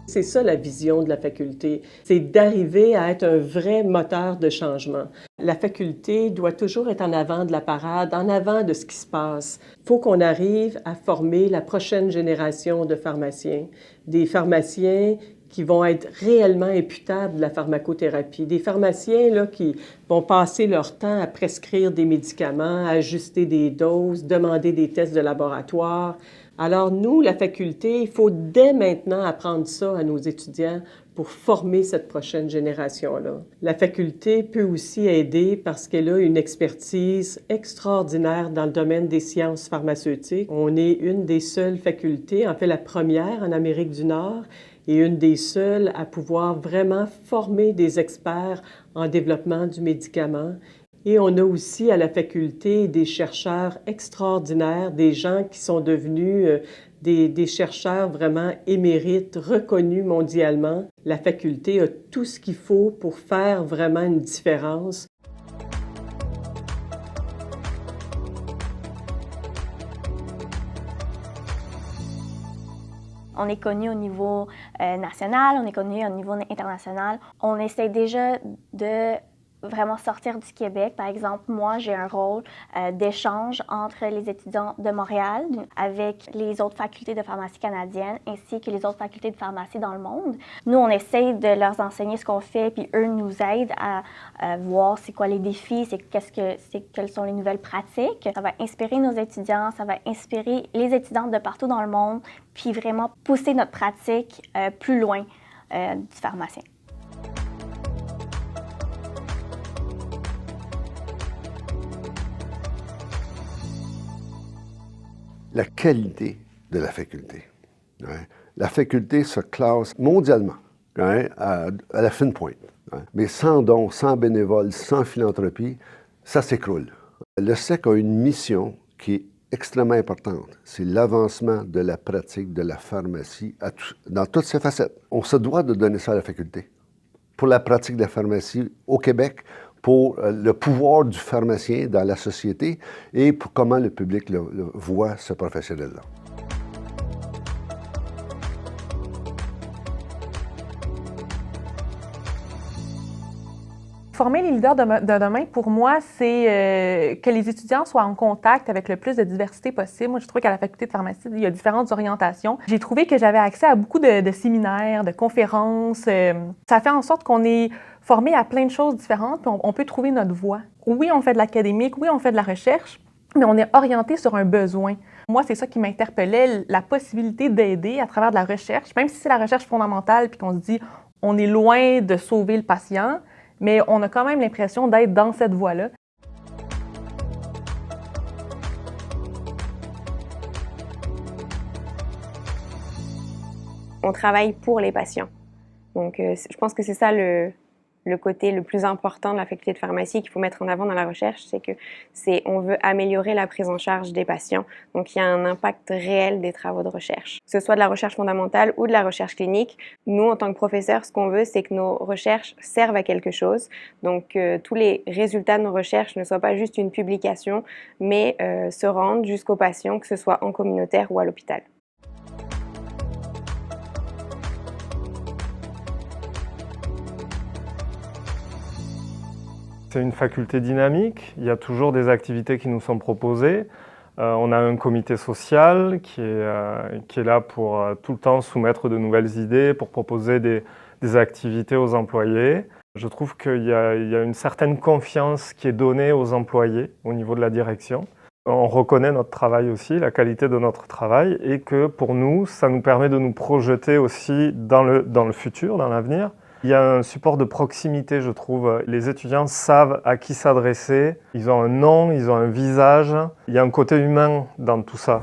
C'est ça la vision de la faculté, c'est d'arriver à être un vrai moteur de changement. La faculté doit toujours être en avant de la parade, en avant de ce qui se passe. Il faut qu'on arrive à former la prochaine génération de pharmaciens, des pharmaciens qui vont être réellement imputables de la pharmacothérapie, des pharmaciens là, qui vont passer leur temps à prescrire des médicaments, à ajuster des doses, demander des tests de laboratoire. Alors nous, la faculté, il faut dès maintenant apprendre ça à nos étudiants pour former cette prochaine génération-là. La faculté peut aussi aider parce qu'elle a une expertise extraordinaire dans le domaine des sciences pharmaceutiques. On est une des seules facultés, en fait la première en Amérique du Nord, et une des seules à pouvoir vraiment former des experts en développement du médicament. Et on a aussi à la faculté des chercheurs extraordinaires, des gens qui sont devenus des chercheurs vraiment émérites, reconnus mondialement. La faculté a tout ce qu'il faut pour faire vraiment une différence. On est connu au niveau national, on est connu au niveau international. On essaie déjà de vraiment sortir du Québec. Par exemple, moi, j'ai un rôle d'échange entre les étudiants de Montréal avec les autres facultés de pharmacie canadiennes ainsi que les autres facultés de pharmacie dans le monde. Nous, on essaie de leur enseigner ce qu'on fait, puis eux nous aident à voir c'est quoi les défis, quelles sont les nouvelles pratiques. Ça va inspirer nos étudiants, ça va inspirer les étudiantes de partout dans le monde, puis vraiment pousser notre pratique plus loin du pharmacien. La qualité de la faculté. Hein. La faculté se classe mondialement à la fine pointe. Hein. Mais sans dons, sans bénévoles, sans philanthropie, ça s'écroule. Le SEC a une mission qui est extrêmement importante. C'est l'avancement de la pratique de la pharmacie dans toutes ses facettes. On se doit de donner ça à la faculté. Pour la pratique de la pharmacie au Québec, pour le pouvoir du pharmacien dans la société et pour comment le public le voit, ce professionnel-là. Former les leaders de demain, pour moi, c'est que les étudiants soient en contact avec le plus de diversité possible. Moi, je trouve qu'à la faculté de pharmacie, il y a différentes orientations. J'ai trouvé que j'avais accès à beaucoup de séminaires, de conférences. Ça fait en sorte qu'on est formé à plein de choses différentes, puis on peut trouver notre voie. Oui, on fait de l'académique, oui, on fait de la recherche, mais on est orienté sur un besoin. Moi, c'est ça qui m'interpellait, la possibilité d'aider à travers de la recherche, même si c'est la recherche fondamentale, puis qu'on se dit on est loin de sauver le patient, mais on a quand même l'impression d'être dans cette voie-là. On travaille pour les patients. Donc, je pense que c'est ça le côté le plus important de la faculté de pharmacie qu'il faut mettre en avant dans la recherche, on veut améliorer la prise en charge des patients. Donc, il y a un impact réel des travaux de recherche. Que ce soit de la recherche fondamentale ou de la recherche clinique, nous, en tant que professeurs, ce qu'on veut, c'est que nos recherches servent à quelque chose. Donc, tous les résultats de nos recherches ne soient pas juste une publication, mais se rendent jusqu'aux patients, que ce soit en communautaire ou à l'hôpital. C'est une faculté dynamique, il y a toujours des activités qui nous sont proposées. On a un comité social qui est là pour tout le temps soumettre de nouvelles idées, pour proposer des activités aux employés. Je trouve qu'il y a une certaine confiance qui est donnée aux employés au niveau de la direction. On reconnaît notre travail aussi, la qualité de notre travail, et que pour nous, ça nous permet de nous projeter aussi dans le futur, dans l'avenir. Il y a un support de proximité, je trouve. Les étudiants savent à qui s'adresser. Ils ont un nom, ils ont un visage. Il y a un côté humain dans tout ça.